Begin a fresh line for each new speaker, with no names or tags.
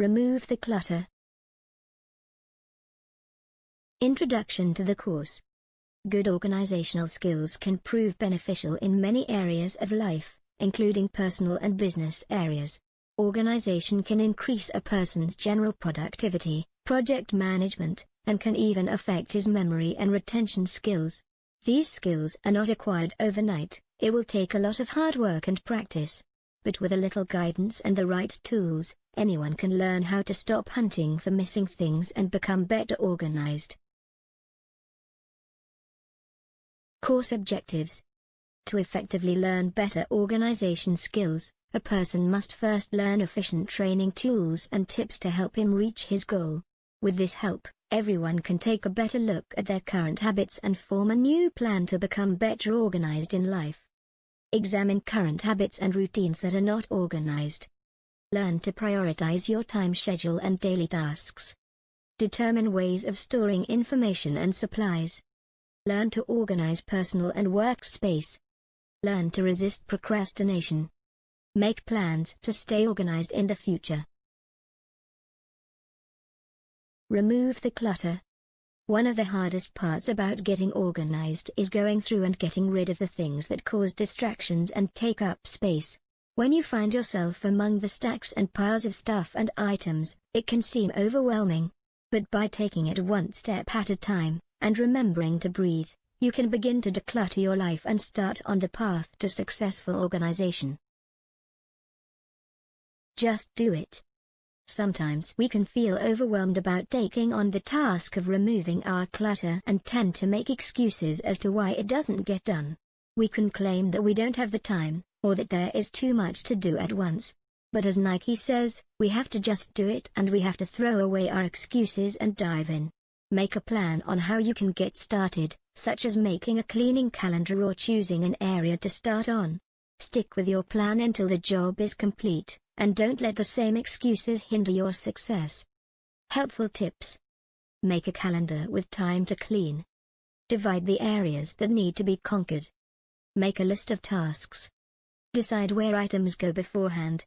Remove the clutter. Introduction to the course. Good organizational skills can prove beneficial in many areas of life, including personal and business areas. Organization can increase a person's general productivity, project management, and can even affect his memory and retention skills. These skills are not acquired overnight, it will take a lot of hard work and practice. But with a little guidance and the right tools, anyone can learn how to stop hunting for missing things and become better organized. Course objectives. To effectively learn better organization skills, a person must first learn efficient training tools and tips to help him reach his goal. With this help, everyone can take a better look at their current habits and form a new plan to become better organized in life. Examine current habits and routines that are not organized. Learn to prioritize your time schedule and daily tasks. Determine ways of storing information and supplies. Learn to organize personal and workspace. Learn to resist procrastination. Make plans to stay organized in the future. Remove the clutter. One of the hardest parts about getting organized is going through and getting rid of the things that cause distractions and take up space. When you find yourself among the stacks and piles of stuff and items, it can seem overwhelming. But by taking it one step at a time, and remembering to breathe, you can begin to declutter your life and start on the path to successful organization. Just do it. Sometimes we can feel overwhelmed about taking on the task of removing our clutter and tend to make excuses as to why it doesn't get done. We can claim that we don't have the time, or that there is too much to do at once. But as Nike says, we have to just do it, and we have to throw away our excuses and dive in. Make a plan on how you can get started, such as making a cleaning calendar or choosing an area to start on. Stick with your plan until the job is complete, and don't let the same excuses hinder your success. Helpful tips. Make a calendar with time to clean. Divide the areas that need to be conquered. Make a list of tasks. Decide where items go beforehand.